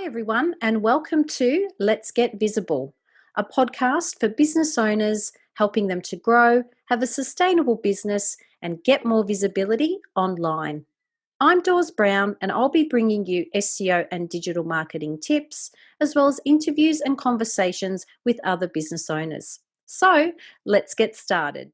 Hi, everyone, and welcome to Let's Get Visible, a podcast for business owners helping them to grow, have a sustainable business, and get more visibility online. I'm Dawes Brown, and I'll be bringing you SEO and digital marketing tips, as well as interviews and conversations with other business owners. So, let's get started.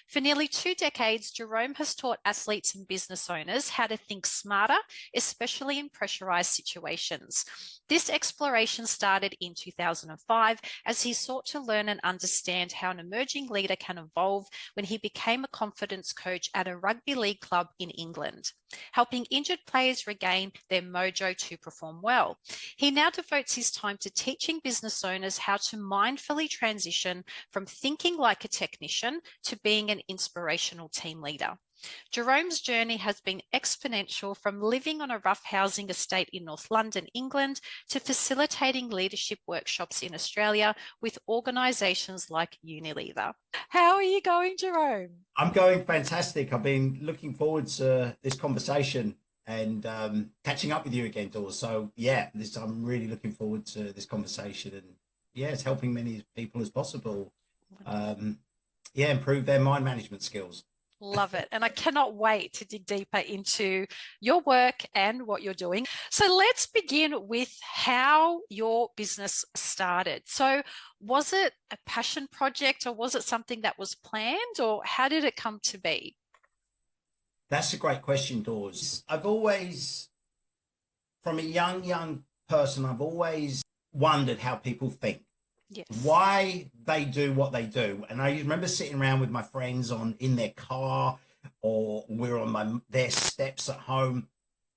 For nearly 2 decades, Jerome has taught athletes and business owners how to think smarter, especially in pressurized situations. This exploration started in 2005 as he sought to learn and understand how an emerging leader can evolve when he became a confidence coach at a rugby league club in England, helping injured players regain their mojo to perform well. He now devotes his time to teaching business owners how to mindfully transition from thinking like a technician to being an inspirational team leader. Jerome's journey has been exponential, from living on a rough housing estate in North London, England, to facilitating leadership workshops in Australia with organisations like Unilever. How are you going, Jerome? I'm going fantastic. I've been looking forward to this conversation and catching up with you again, Dawes. So yeah, I'm really looking forward to this conversation, and yeah, it's helping many people as possible. Improve their mind management skills. Love it. And I cannot wait to dig deeper into your work and what you're doing. So let's begin with how your business started. So was it a passion project, or was it something that was planned, or how did it come to be? That's a great question, Dawes. I've always, from a young person, I've always wondered how people think. Yes. Why they do what they do. And I remember sitting around with my friends in their car, or we're on their steps at home,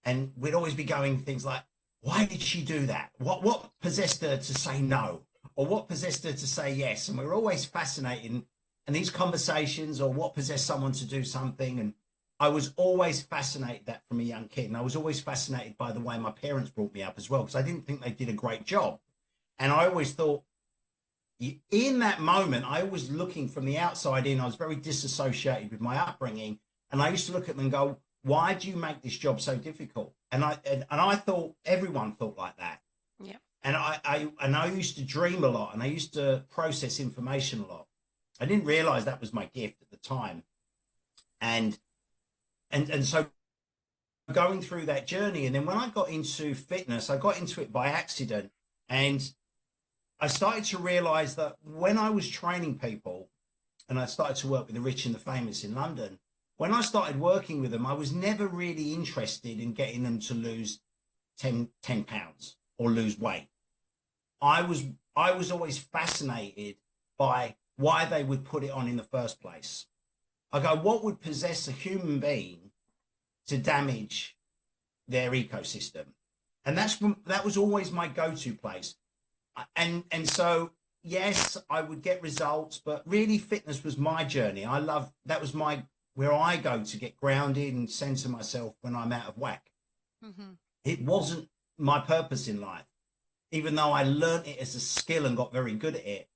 and we'd always be going things like, why did she do that? What possessed her to say no? Or what possessed her to say yes? And we were always fascinated in these conversations, or what possessed someone to do something. And I was always fascinated that from a young kid. And I was always fascinated by the way my parents brought me up as well, because I didn't think they did a great job. And I always thought, in that moment, I was looking from the outside in. I was very disassociated with my upbringing, and I used to look at them and go, why do you make this job so difficult? And I thought everyone thought like that. Yeah. And I used to dream a lot, and I used to process information a lot. I didn't realize that was my gift at the time. And so going through that journey, and then when I got into fitness, I got into it by accident. And I started to realize that when I was training people, and I started to work with the rich and the famous in London, when I started working with them, I was never really interested in getting them to lose 10 pounds or lose weight. I was always fascinated by why they would put it on in the first place. I go, what would possess a human being to damage their ecosystem? And that was always my go-to place. And so, yes, I would get results, but really fitness was my journey. That was where I go to get grounded and center myself when I'm out of whack. Mm-hmm. It wasn't my purpose in life, even though I learned it as a skill and got very good at it.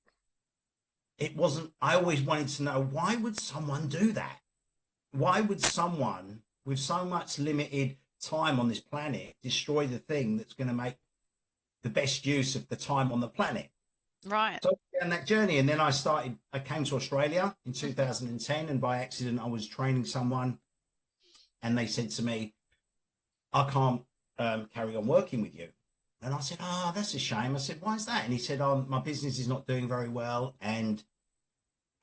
It wasn't. I always wanted to know, why would someone do that? Why would someone with so much limited time on this planet destroy the thing that's going to make the best use of the time on the planet? Right. So on that journey, and then I came to Australia in 2010, and by accident I was training someone, and they said to me, I can't carry on working with you. And I said, oh, that's a shame. I said, why is that? And he said, my business is not doing very well, and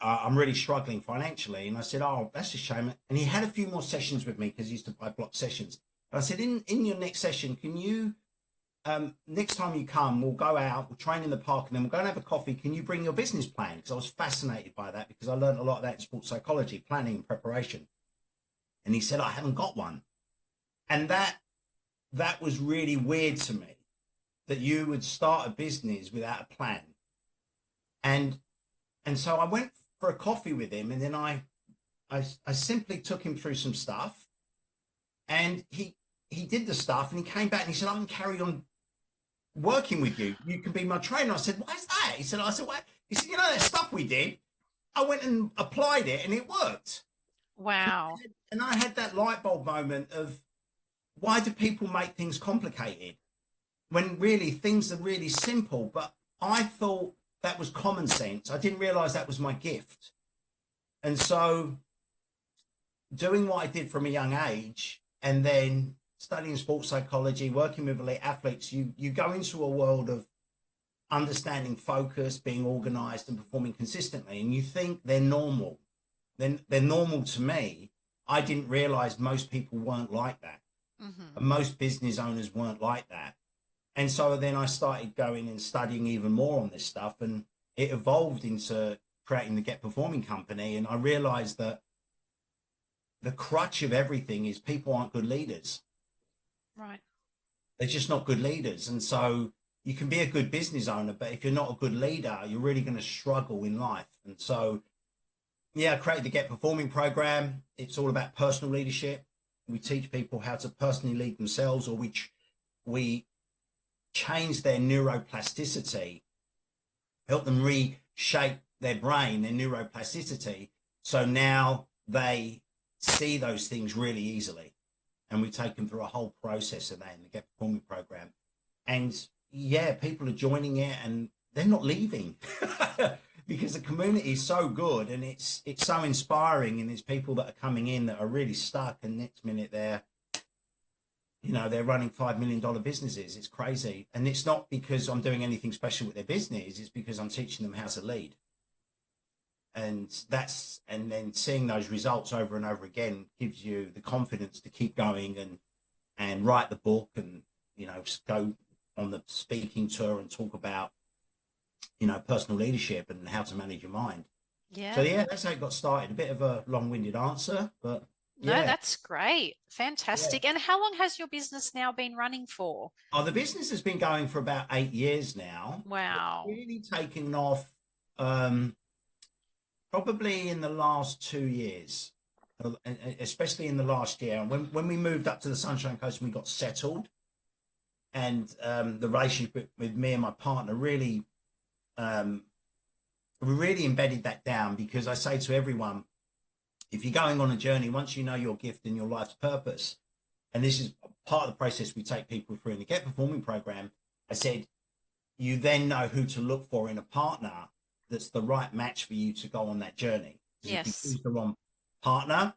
I'm really struggling financially. And I said, oh, that's a shame. And he had a few more sessions with me, because he used to buy block sessions. And I said, in your next session, can you, next time you come, we'll go out, we'll train in the park, and then we'll go and have a coffee. Can you bring your business plan? Because I was fascinated by that, because I learned a lot of that in sports psychology, planning and preparation. And he said, I haven't got one. And that was really weird to me, that you would start a business without a plan. And so I went for a coffee with him, and then I simply took him through some stuff, and he did the stuff, and he came back and he said, I can carry on working with you. You can be my trainer. I said, why is that? He said, what? He said, you know that stuff we did? I went and applied it and it worked. Wow. And I had that light bulb moment of, why do people make things complicated when really things are really simple? But I thought that was common sense. I didn't realize that was my gift. And so doing what I did from a young age, and then studying sports psychology, working with elite athletes, you go into a world of understanding focus, being organized and performing consistently, and you think they're normal. Then they're normal to me. I didn't realize most people weren't like that. And most business owners weren't like that. And so then I started going and studying even more on this stuff, and it evolved into creating the Get Performing company. And I realized that the crutch of everything is people aren't good leaders. Right. They're just not good leaders. And so you can be a good business owner, but if you're not a good leader, you're really going to struggle in life. And so, yeah, I created the Get Performing program. It's all about personal leadership. We teach people how to personally lead themselves, or we change their neuroplasticity, help them reshape their brain, their neuroplasticity. So now they see those things really easily. And we take them through a whole process of that in the Get Performing program. And yeah, people are joining it and they're not leaving because the community is so good and it's so inspiring. And there's people that are coming in that are really stuck, and next minute they're running $5 million businesses. It's crazy. And it's not because I'm doing anything special with their business. It's because I'm teaching them how to lead. And then seeing those results over and over again gives you the confidence to keep going and write the book and, go on the speaking tour and talk about, personal leadership and how to manage your mind. Yeah. So yeah, that's how it got started. A bit of a long-winded answer, but no, yeah. that's great. Fantastic. Yeah. And how long has your business now been running for? Oh, the business has been going for about 8 years now. Wow. It's really taken off probably in the last 2 years, especially in the last year. When we moved up to the Sunshine Coast and we got settled, and the relationship with me and my partner really, we really embedded that down, because I say to everyone, if you're going on a journey, once you know your gift and your life's purpose, and this is part of the process we take people through in the Get Performing program, I said, you then know who to look for in a partner that's the right match for you to go on that journey. Yes. If you choose the wrong partner,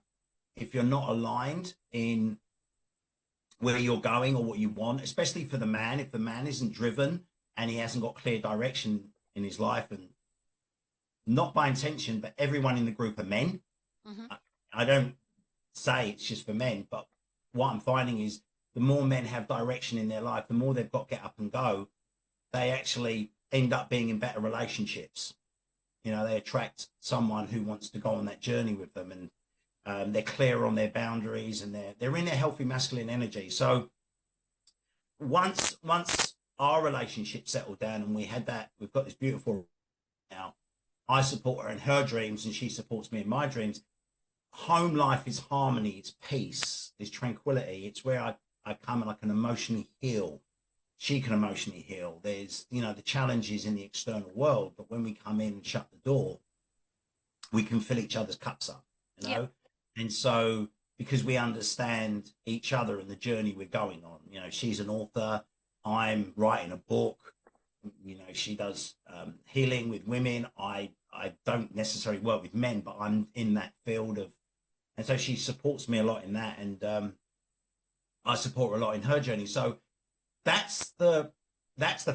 if you're not aligned in where you're going or what you want, especially for the man, if the man isn't driven and he hasn't got clear direction in his life, and not by intention, but everyone in the group are men. I don't say it's just for men, but what I'm finding is the more men have direction in their life, the more they've got get up and go, they actually end up being in better relationships. They attract someone who wants to go on that journey with them, and they're clear on their boundaries, and they're in their healthy masculine energy. So once our relationship settled down and we've got this beautiful now, I support her in her dreams and she supports me in my dreams. Home life is harmony, it's peace, it's tranquility. It's where I come and I can emotionally heal. She can emotionally heal. There's, the challenges in the external world, but when we come in and shut the door, we can fill each other's cups up, Yep. And so, because we understand each other and the journey we're going on, she's an author, I'm writing a book, she does healing with women. I don't necessarily work with men, but I'm in that field and so she supports me a lot in that, and I support her a lot in her journey. So that's the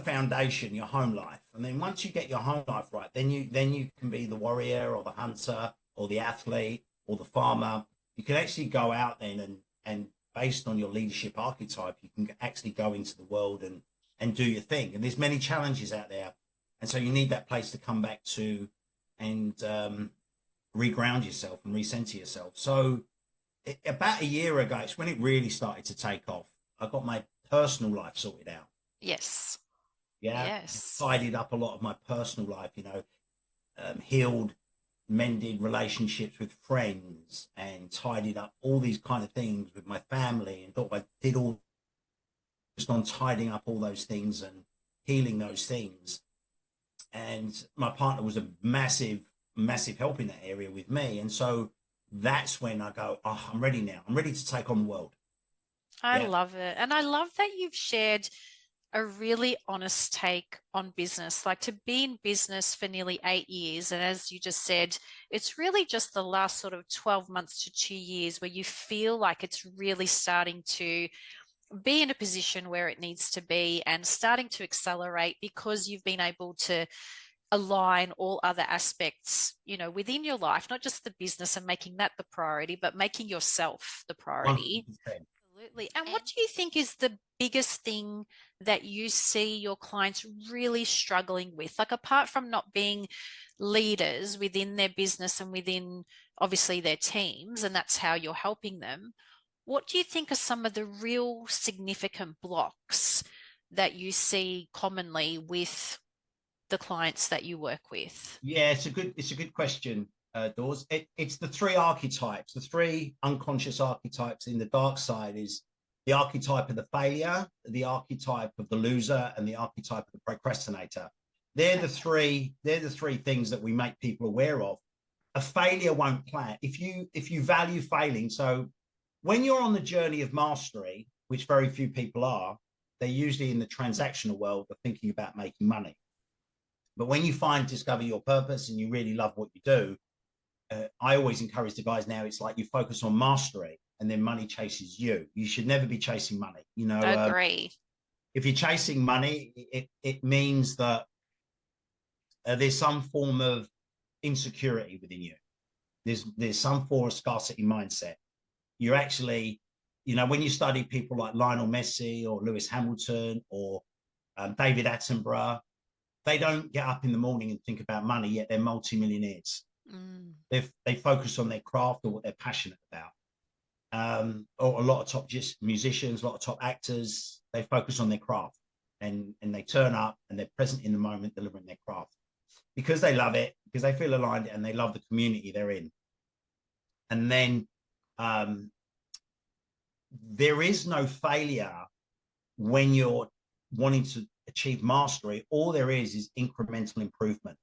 foundation, your home life. And then once you get your home life right, then you can be the warrior or the hunter or the athlete or the farmer. You can actually go out then and based on your leadership archetype, you can actually go into the world and do your thing. And there's many challenges out there. And so you need that place to come back to and reground yourself and recenter yourself. So about a year ago, it's when it really started to take off. I got my personal life sorted out. Yes. Yeah. Yes. Tidied up a lot of my personal life, healed, mended relationships with friends, and tidied up all these kind of things with my family, and thought I did all just on tidying up all those things and healing those things. And my partner was a massive massive help in that area with me. And so that's when I go, oh, I'm ready now. I'm ready to take on the world. I Yeah. love it. And I love that you've shared a really honest take on business, like to be in business for nearly 8 years. And as you just said, it's really just the last sort of 12 months to 2 years where you feel like it's really starting to be in a position where it needs to be and starting to accelerate because you've been able to align all other aspects, you know, within your life, not just the business and making that the priority, but making yourself the priority. 100%. Absolutely. And what do you think is the biggest thing that you see your clients really struggling with? Like, apart from not being leaders within their business and within obviously their teams, and that's how you're helping them, what do you think are some of the real significant blocks that you see commonly with the clients that you work with? Yeah, it's a good question, Dawes. It's the three archetypes, the three unconscious archetypes in the dark side is the archetype of the failure, the archetype of the loser, and the archetype of the procrastinator. They're the three things that we make people aware of. A failure won't plan. If you value failing, so when you're on the journey of mastery, which very few people are, they're usually in the transactional world of thinking about making money. But when you discover your purpose and you really love what you do, I always encourage the guys now, it's like you focus on mastery and then money chases you. You should never be chasing money. You know, Agree. If you're chasing money, it means that there's some form of insecurity within you. There's some form of scarcity mindset. You're actually, you know, when you study people like Lionel Messi or Lewis Hamilton or David Attenborough, they don't get up in the morning and think about money, yet they're multimillionaires. They focus on their craft or what they're passionate about. Or a lot of top musicians, a lot of top actors, they focus on their craft and they turn up and they're present in the moment delivering their craft because they love it, because they feel aligned and they love the community they're in. And then there is no failure when you're wanting to achieve mastery. All there is incremental improvement.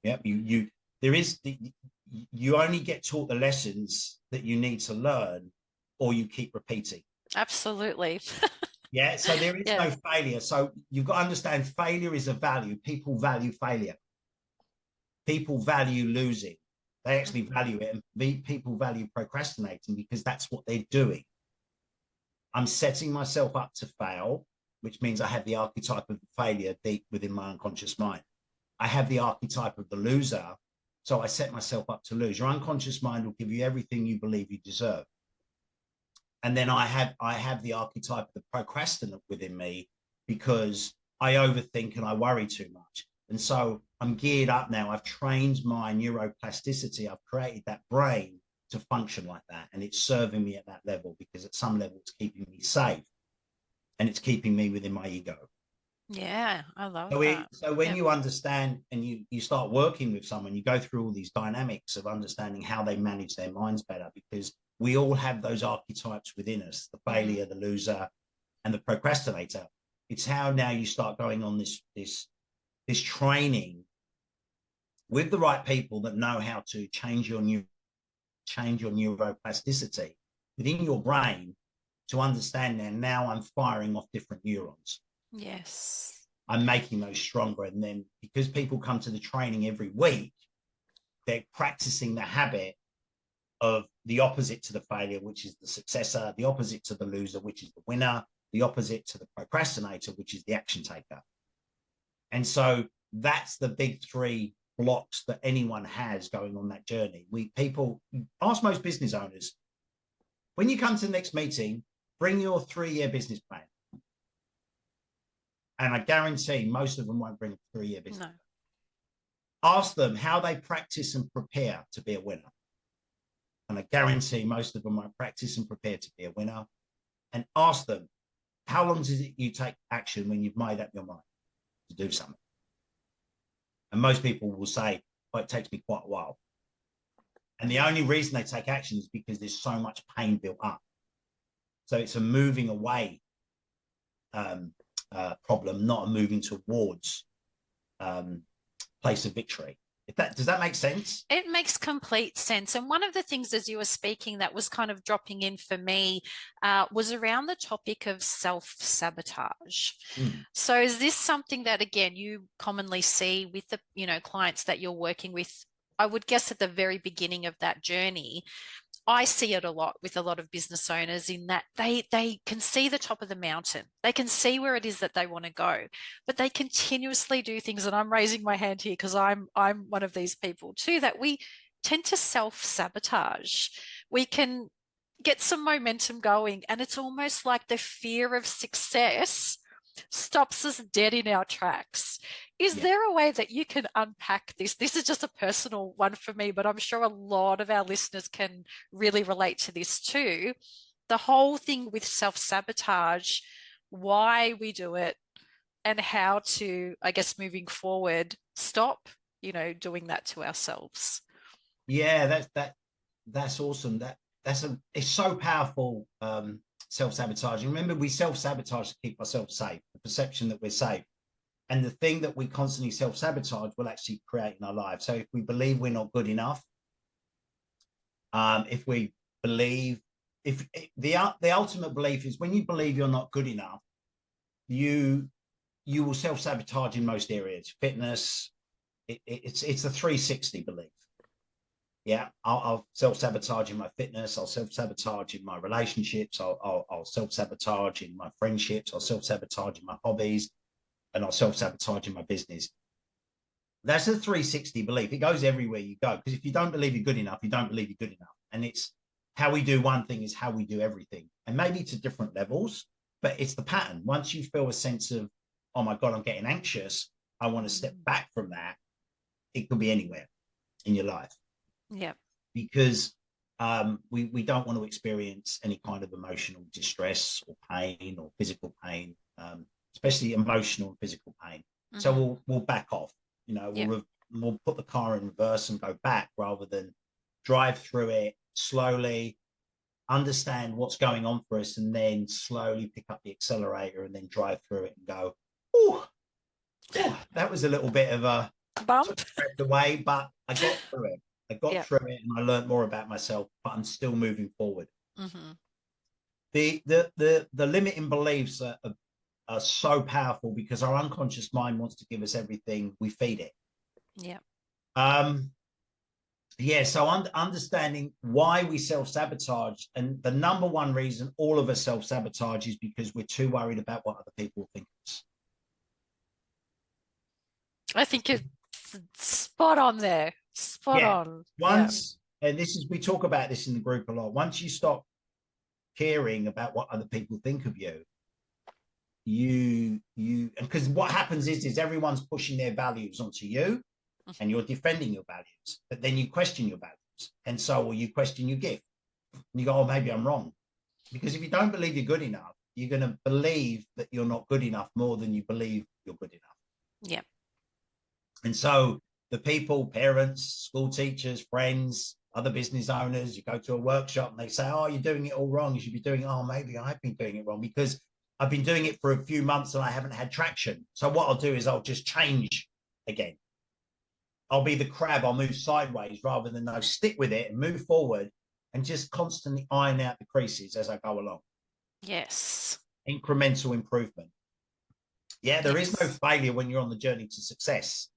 Yep, you only get taught the lessons that you need to learn, or you keep repeating. Absolutely. Yeah, so there is Yeah. no failure. So you've got to understand failure is a value. People value failure. People value losing. They actually value it, and people value procrastinating because that's what they're doing. I'm setting myself up to fail, which means I have the archetype of failure deep within my unconscious mind. I have the archetype of the loser, so I set myself up to lose. Your unconscious mind will give you everything you believe you deserve. And then I have the archetype of the procrastinate within me because I overthink and I worry too much. And so I'm geared up now. I've trained my neuroplasticity. I've created that brain to function like that. And it's serving me at that level because at some level it's keeping me safe and it's keeping me within my ego. Yeah, I love So, that. so when you understand and you start working with someone, you go through all these dynamics of understanding how they manage their minds better, because we all have those archetypes within us, the failure, the loser, and the procrastinator. It's how now you start going on this training with the right people that know how to change your neuroplasticity within your brain to understand now I'm firing off different neurons. Yes. I'm making those stronger. And then because people come to the training every week, they're practicing the habit of the opposite to the failure, which is the successor, the opposite to the loser, which is the winner, the opposite to the procrastinator, which is the action taker. And so that's the big three blocks that anyone has going on that journey. People ask most business owners, when you come to the next meeting, bring your 3-year business plan. And I guarantee most of them won't bring a 3-year business plan. Ask them how they practice and prepare to be a winner. And I guarantee most of them won't practice and prepare to be a winner. And ask them, how long does it you take action when you've made up your mind to do something? And most people will say, well, it takes me quite a while. And the only reason they take action is because there's so much pain built up. So it's a moving away problem, not a moving towards place of victory. Does that make sense? It makes complete sense. And one of the things as you were speaking that was kind of dropping in for me was around the topic of self-sabotage. So is this something that, again, you commonly see with the, clients that you're working with? I would guess at the very beginning of that journey, I see it a lot with a lot of business owners in that they can see the top of the mountain. They can see where it is that they want to go, but they continuously do things. And I'm raising my hand here because I'm one of these people too, that we tend to self-sabotage. We can get some momentum going, and it's almost like the fear of success stops us dead in our tracks. Is there a way that you can unpack this? This is just a personal one for me, but I'm sure a lot of our listeners can really relate to this too. The whole thing with self-sabotage, why we do it, and how to, I guess, moving forward, stop, doing that to ourselves. Yeah, that's awesome. It's so powerful. Self-sabotaging. Remember, we self-sabotage to keep ourselves safe, the perception that we're safe. And the thing that we constantly self-sabotage will actually create in our lives. So if we believe we're not good enough, if we believe, if the ultimate belief is when you believe you're not good enough, you will self-sabotage in most areas. Fitness, it's a 360 belief. Yeah, I'll self-sabotage in my fitness. I'll self-sabotage in my relationships. I'll self-sabotage in my friendships. I'll self-sabotage in my hobbies, and I'll self-sabotage in my business. That's a 360 belief. It goes everywhere you go, because if you don't believe you're good enough, you don't believe you're good enough. And it's how we do one thing is how we do everything. And maybe to different levels, but it's the pattern. Once you feel a sense of, oh my God, I'm getting anxious, I want to step back from that. It could be anywhere in your life. Yeah. Because we don't want to experience any kind of emotional distress or pain or physical pain, especially emotional and physical pain. So we'll back off. We'll put the car in reverse and go back rather than drive through it slowly, understand what's going on for us, and then slowly pick up the accelerator and then drive through it and go, oh, that was a little bit of a bump away, but I got through it. I got through it and I learned more about myself, but I'm still moving forward. The limiting beliefs are so powerful because our unconscious mind wants to give us everything we feed it. So understanding why we self-sabotage, and the number one reason all of us self-sabotage is because we're too worried about what other people think of us. I think it's spot on there. Spot on. And we talk about this in the group a lot. Once you stop caring about what other people think of you, because what happens is everyone's pushing their values onto you, and you're defending your values, but then you question your values, and so you question your gift, and you go, oh, maybe I'm wrong. Because if you don't believe you're good enough, you're going to believe that you're not good enough more than you believe you're good enough. And so the people, parents, school teachers, friends, other business owners, you go to a workshop and they say, oh, you're doing it all wrong. You should be doing it. Oh, maybe I've been doing it wrong because I've been doing it for a few months and I haven't had traction. So what I'll do is I'll just change again. I'll be the crab. I'll move sideways rather than stick with it and move forward and just constantly iron out the creases as I go along. Yes. Incremental improvement. Yeah, there is no failure when you're on the journey to success.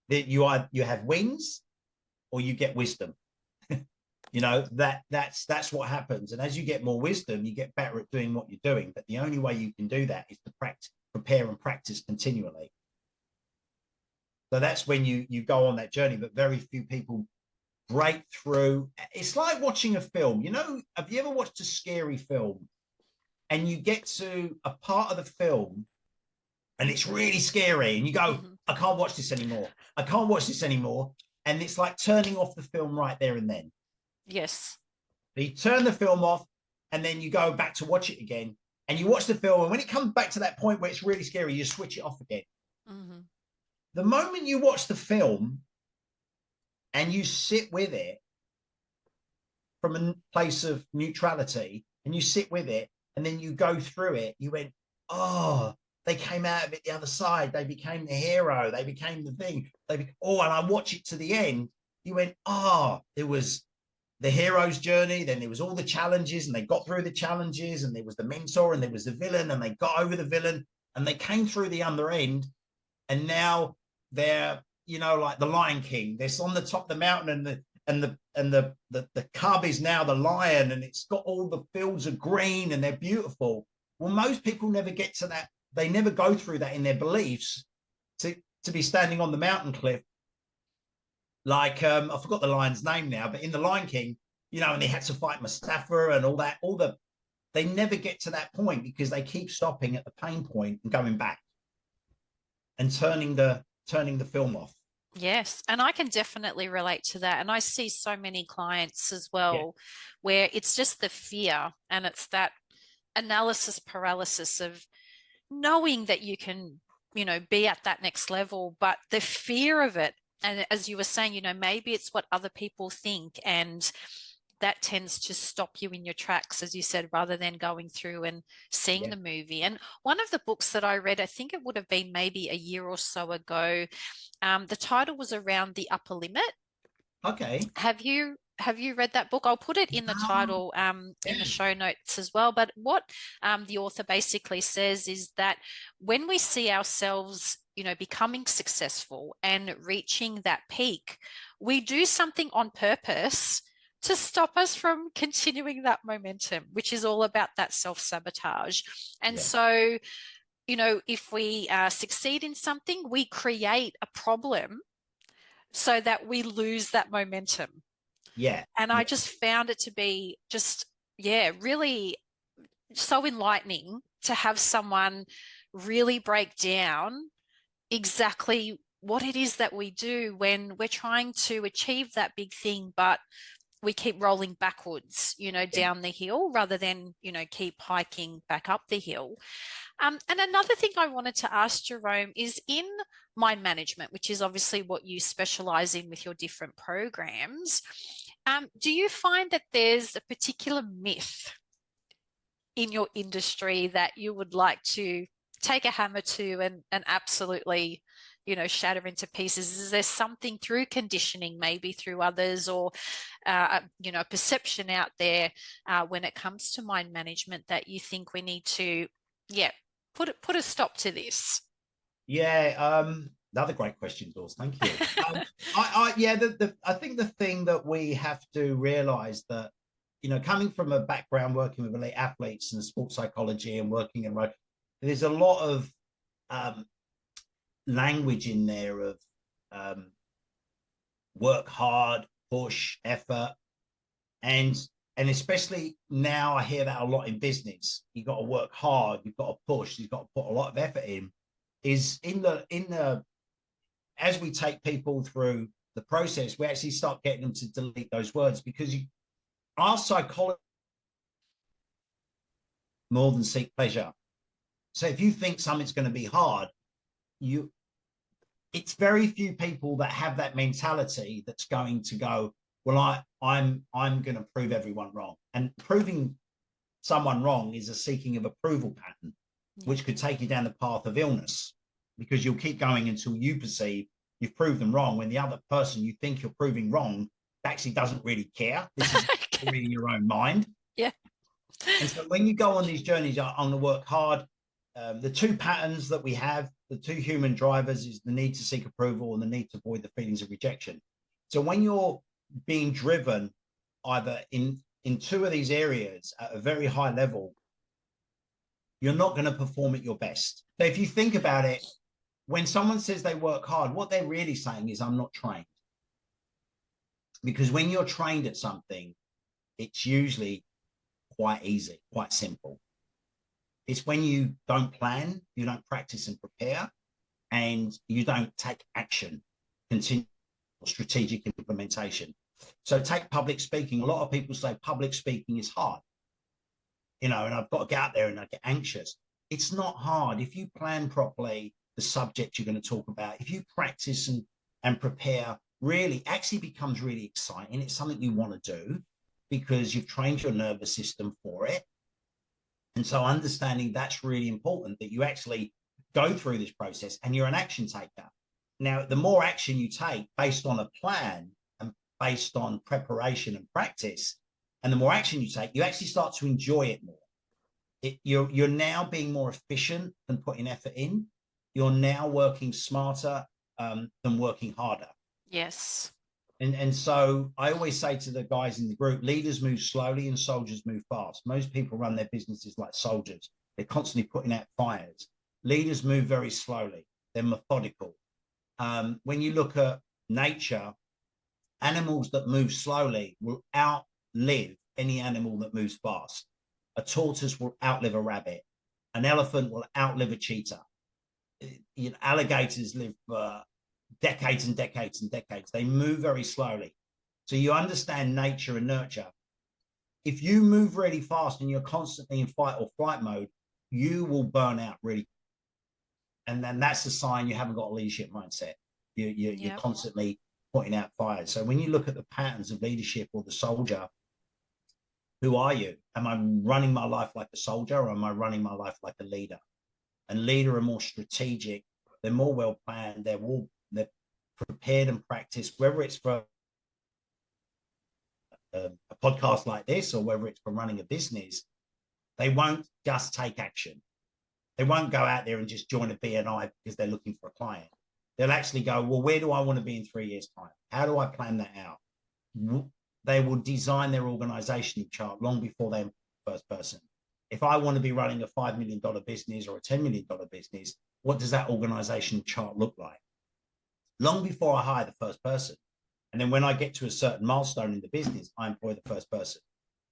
That you have wings or you get wisdom. That's what happens. And as you get more wisdom, you get better at doing what you're doing. But the only way you can do that is to prepare and practice continually. So that's when you go on that journey, but very few people break through. It's like watching a film. Have you ever watched a scary film and you get to a part of the film and it's really scary and you go, I can't watch this anymore. I can't watch this anymore. And it's like turning off the film right there and then. Yes. So you turn the film off and then you go back to watch it again and you watch the film. And when it comes back to that point where it's really scary, you switch it off again. The moment you watch the film and you sit with it from a place of neutrality and you sit with it and then you go through it, you went, oh, they came out of it the other side. They became the hero. They became the thing. And I watch it to the end. You went, there was the hero's journey. Then there was all the challenges, and they got through the challenges, and there was the mentor, and there was the villain, and they got over the villain, and they came through the other end. And now they're, like the Lion King. They're on the top of the mountain, and the cub is now the lion, and it's got all the fields of green, and they're beautiful. Well, most people never get to that. They never go through that in their beliefs to be standing on the mountain cliff. Like, I forgot the lion's name now, but in the Lion King, and they had to fight Mustafa and all that, they never get to that point because they keep stopping at the pain point and going back and turning the film off. Yes, and I can definitely relate to that. And I see so many clients as well, where it's just the fear, and it's that analysis paralysis of knowing that you can, be at that next level, but the fear of it. And as you were saying, maybe it's what other people think, and that tends to stop you in your tracks, as you said, rather than going through and seeing the movie. And one of the books that I read, I think it would have been maybe a year or so ago, the title was Around the Upper Limit. Okay. Have you read that book? I'll put it in the title in the show notes as well. But what the author basically says is that when we see ourselves, becoming successful and reaching that peak, we do something on purpose to stop us from continuing that momentum, which is all about that self-sabotage. And so, if we succeed in something, we create a problem so that we lose that momentum. Yeah. And I just found it to be really so enlightening to have someone really break down exactly what it is that we do when we're trying to achieve that big thing, but we keep rolling backwards, down the hill rather than, keep hiking back up the hill. And another thing I wanted to ask, Jerome, is in mind management, which is obviously what you specialize in with your different programs. Do you find that there's a particular myth in your industry that you would like to take a hammer to and absolutely, shatter into pieces? Is there something through conditioning, maybe through others, or, perception out there when it comes to mind management that you think we need to, put a stop to this? Another great question, Dawes. Thank you. I think the thing that we have to realize that, coming from a background working with elite athletes and sports psychology and working in road, there's a lot of language in there of work hard, push, effort, and especially now I hear that a lot in business. You've got to work hard, you've got to push, you've got to put a lot of effort in. Is in the as we take people through the process, we actually start getting them to delete those words, because our psychology more than seek pleasure. So if you think something's going to be hard, it's very few people that have that mentality that's going to go, well, I'm going to prove everyone wrong. And proving someone wrong is a seeking of approval pattern, which could take you down the path of illness, because you'll keep going until you perceive you've proved them wrong, when the other person you think you're proving wrong actually doesn't really care. This is in your own mind. Yeah. And so when you go on these journeys on the work hard, the two patterns that we have, the two human drivers, is the need to seek approval and the need to avoid the feelings of rejection. So when you're being driven either in two of these areas at a very high level, you're not going to perform at your best. So if you think about it, when someone says they work hard, what they're really saying is, I'm not trained. Because when you're trained at something, it's usually quite easy, quite simple. It's when you don't plan, you don't practice and prepare, and you don't take action, continue strategic implementation. So take public speaking. A lot of people say public speaking is hard, and I've got to get out there and I get anxious. It's not hard. If you plan properly the subject you're going to talk about, if you practice and prepare, really actually becomes really exciting. It's something you want to do because you've trained your nervous system for it. And so understanding that's really important, that you actually go through this process, and you're an action taker. Now, the more action you take based on a plan and based on preparation and practice, and the more action you take, you actually start to enjoy it more. You're now being more efficient than putting effort in. You're now working smarter than working harder. Yes. And so I always say to the guys in the group, leaders move slowly and soldiers move fast. Most people run their businesses like soldiers. They're constantly putting out fires. Leaders move very slowly. They're methodical. When you look at nature, animals that move slowly will outlive any animal that moves fast. A tortoise will outlive a rabbit. An elephant will outlive a cheetah. Alligators live decades and decades and decades. They move very slowly. So you understand nature and nurture. If you move really fast and you're constantly in fight or flight mode, you will burn out really. And then that's a sign you haven't got a leadership mindset. You're constantly putting out fires. So when you look at the patterns of leadership or the soldier, who are you? Am I running my life like a soldier, or am I running my life like a leader? And leader are more strategic. They're more well planned. They're prepared and practiced, whether it's for a podcast like this or whether it's for running a business. They won't just take action. They won't go out there and just join a BNI because they're looking for a client. They'll actually go, well, where do I want to be in 3 years' time? How do I plan that out? They will design their organizational chart long before they're the first person. If I want to be running a $5 million business or a $10 million business, what does that organizational chart look like? Long before I hire the first person. And then when I get to a certain milestone in the business, I employ the first person.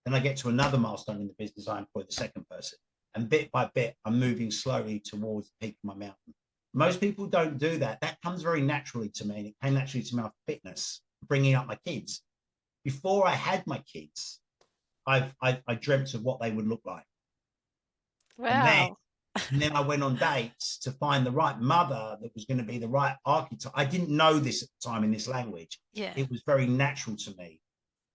Then I get to another milestone in the business, I employ the second person. And bit by bit, I'm moving slowly towards the peak of my mountain. Most people don't do that. That comes very naturally to me. And it came naturally to my fitness, bringing up my kids. Before I had my kids, I dreamt of what they would look like. Wow. And then I went on dates to find the right mother that was going to be the right archetype. I didn't know this at the time in this language. Yeah. It was very natural to me.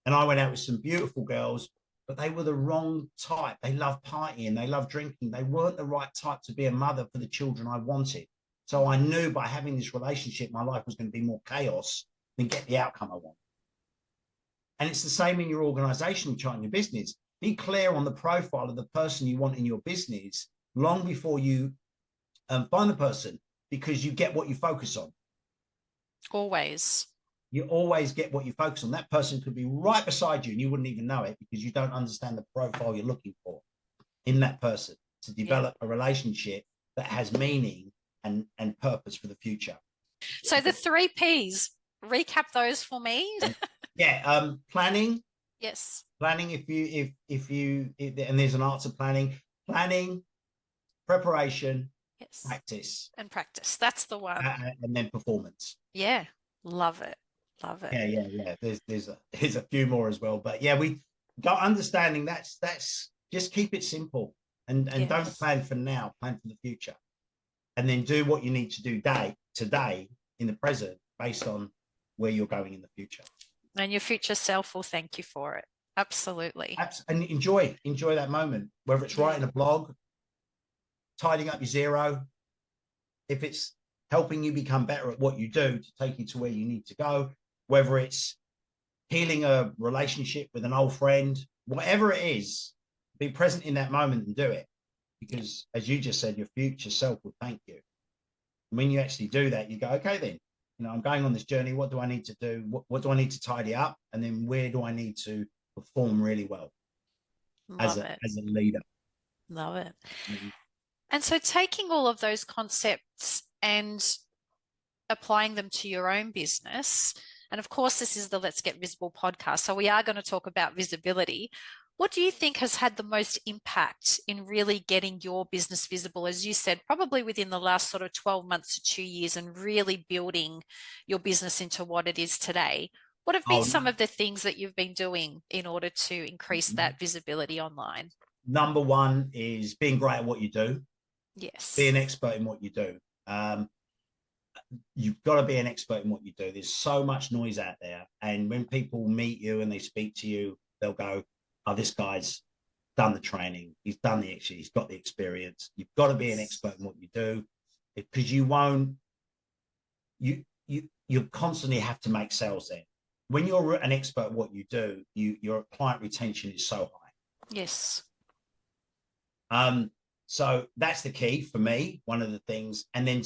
And I went out with some beautiful girls, but they were the wrong type. They loved partying. They loved drinking. They weren't the right type to be a mother for the children I wanted. So I knew by having this relationship, my life was going to be more chaos than get the outcome I want. And it's the same in your organizational chart in your business. Be clear on the profile of the person you want in your business long before you find the person, because you get what you focus on. Always. You always get what you focus on. That person could be right beside you and you wouldn't even know it because you don't understand the profile you're looking for in that person to develop a relationship that has meaning and purpose for the future. So the 3 Ps, recap those for me. Planning. Yes. Planning, and there's an art to planning, preparation, Yes. practice. And practice. That's the one. And then performance. Yeah. Love it. Love it. Yeah. There's a few more as well. But yeah, we got understanding that's just keep it simple and don't plan for now, plan for the future. And then do what you need to do today in the present based on where you're going in the future. And your future self will thank you for it. Absolutely. And enjoy that moment, whether it's writing a blog, tidying up your zero, if it's helping you become better at what you do to take you to where you need to go, whether it's healing a relationship with an old friend, whatever it is, be present in that moment and do it. Because as you just said, your future self will thank you. And when you actually do that, you go, okay, then, I'm going on this journey. What do I need to do? What do I need to tidy up? And then where do I need to perform really well as a leader? Love it. Mm-hmm. And so taking all of those concepts and applying them to your own business, and of course, this is the Let's Get Visible podcast, so we are going to talk about visibility. What do you think has had the most impact in really getting your business visible, as you said, probably within the last sort of 12 months to 2 years, and really building your business into what it is today? What have been some of the things that you've been doing in order to increase that visibility online? Number one is being great at what you do. Yes. Be an expert in what you do. You've got to be an expert in what you do. There's so much noise out there. And when people meet you and they speak to you, they'll go, oh, this guy's done the training. He's got the experience. You've got to be an expert in what you do. because you constantly have to make sales there. When you're an expert at what you do, your client retention is so high. Yes. So that's the key for me, one of the things. And then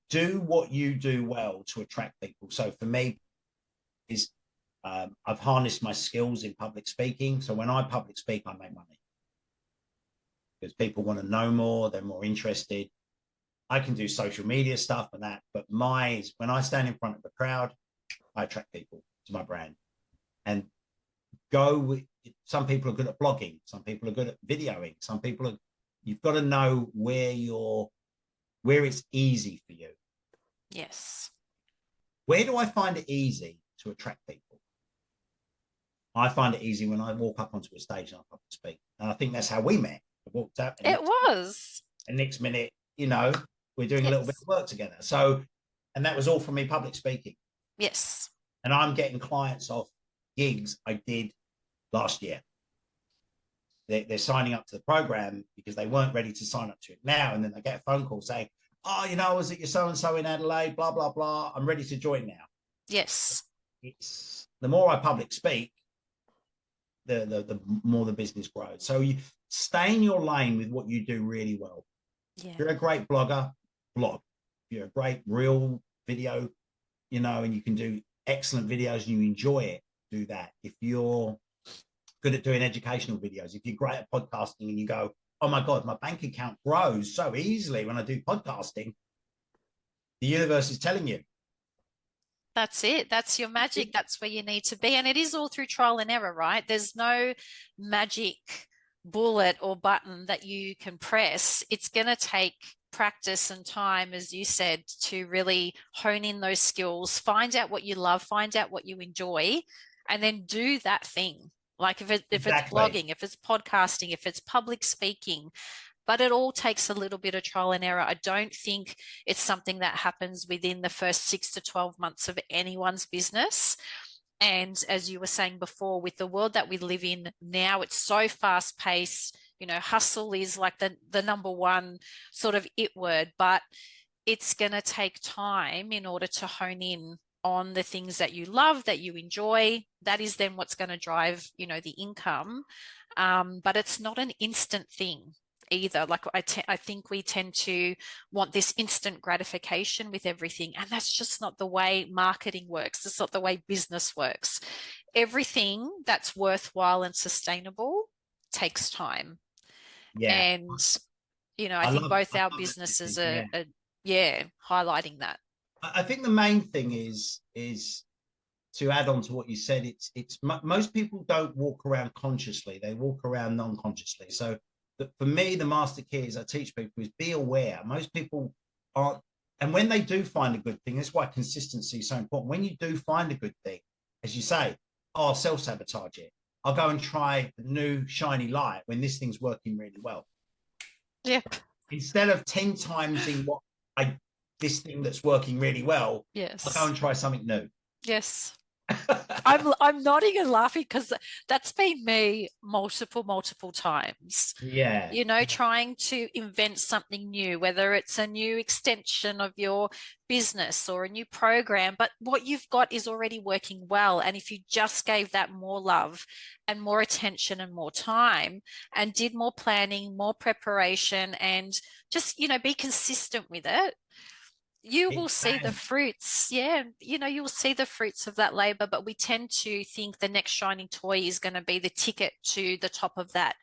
do what you do well to attract people. So for me is I've harnessed my skills in public speaking. So when I public speak, I make money because people want to know more. They're more interested. I can do social media stuff and that, but when I stand in front of a crowd, I attract people to my brand. And some people are good at blogging, some people are good at videoing, you've got to know where it's easy for you. Yes. Where do I find it easy to attract people? I find it easy when I walk up onto a stage and I public speak. And I think that's how we met. I walked up. It was. And next minute, we're doing a little bit of work together. So, and that was all from me public speaking. Yes. And I'm getting clients off gigs I did last year. They're signing up to the program because they weren't ready to sign up to it now. And then they get a phone call saying, oh, I was at your so-and-so in Adelaide, blah, blah, blah. I'm ready to join now. Yes. It's the more I public speak, the more the business grows. So you stay in your lane with what you do really well. Yeah. If you're a great blogger, blog. If you're a great real video, and you can do excellent videos and you enjoy it, do that. If you're good at doing educational videos, if you're great at podcasting and you go, oh my God, my bank account grows so easily when I do podcasting, the universe is telling you. That's it. That's your magic. That's where you need to be. And it is all through trial and error, right? There's no magic bullet or button that you can press. It's going to take practice and time, as you said, to really hone in those skills, find out what you love, find out what you enjoy, and then do that thing. Like if it's blogging, if it's podcasting, if it's public speaking, but it all takes a little bit of trial and error. I don't think it's something that happens within the first 6 to 12 months of anyone's business. And as you were saying before, with the world that we live in now, it's so fast paced. Hustle is like the number one sort of it word, but it's going to take time in order to hone in on the things that you love, that you enjoy. That is then what's going to drive, the income. But it's not an instant thing either. Like I think we tend to want this instant gratification with everything, and that's just not the way marketing works. It's not the way business works. Everything that's worthwhile and sustainable takes time. Yeah. And I think both our businesses are highlighting that. I think the main thing is to add on to what you said. It's most people don't walk around consciously; they walk around non-consciously. So for me, the master key is I teach people is be aware. Most people aren't, and when they do find a good thing, that's why consistency is so important. When you do find a good thing, as you say, I'll self-sabotage it. I'll go and try a new shiny light when this thing's working really well. Yep. Instead of 10 times in this thing that's working really well, yes, I'll go and try something new. Yes. I'm nodding and laughing because that's been me multiple times. Yeah. Trying to invent something new, whether it's a new extension of your business or a new program, but what you've got is already working well. And if you just gave that more love and more attention and more time and did more planning, more preparation, and just, be consistent with it, you will see the fruits. Yeah. You'll see the fruits of that labor, but we tend to think the next shining toy is going to be the ticket to the top of that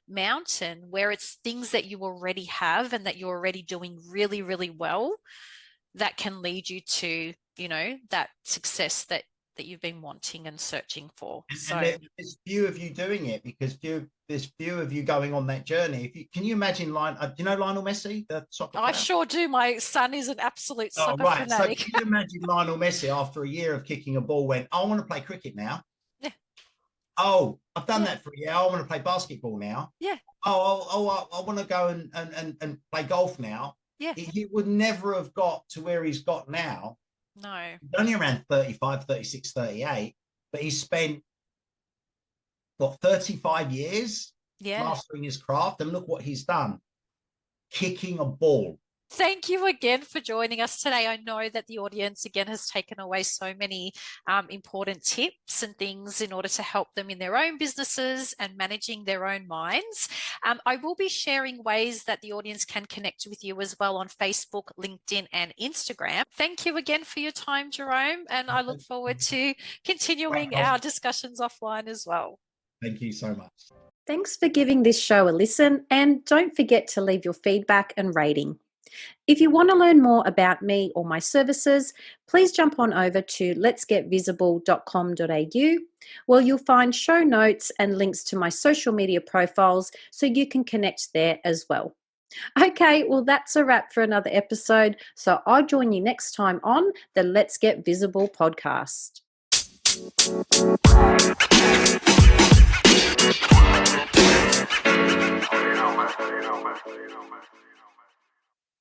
mountain, where it's things that you already have and that you're already doing really, really well that can lead you to, that success that you've been wanting and searching for. And there's few of you doing it because there's few of you going on that journey. Can you imagine do you know Lionel Messi, the soccer player? I sure do. My son is an absolute soccer fanatic. So can you imagine Lionel Messi after a year of kicking a ball went, I want to play cricket now. Yeah. Oh, I've done that for a year. I want to play basketball now. Yeah. I want to go and play golf now. Yeah. He would never have got to where he's got now. No. He's only around 35, 36, 38, but he spent 35 years mastering his craft, and look what he's done. Kicking a ball. Thank you again for joining us today. I know that the audience again has taken away so many important tips and things in order to help them in their own businesses and managing their own minds. I will be sharing ways that the audience can connect with you as well on Facebook, LinkedIn, and Instagram. Thank you again for your time, Jerome, and I look forward to continuing our discussions offline as well. Thank you so much. Thanks for giving this show a listen, and don't forget to leave your feedback and rating. If you want to learn more about me or my services, please jump on over to letsgetvisible.com.au, where you'll find show notes and links to my social media profiles so you can connect there as well. Okay, well, that's a wrap for another episode. So I'll join you next time on the Let's Get Visible podcast. You know, man.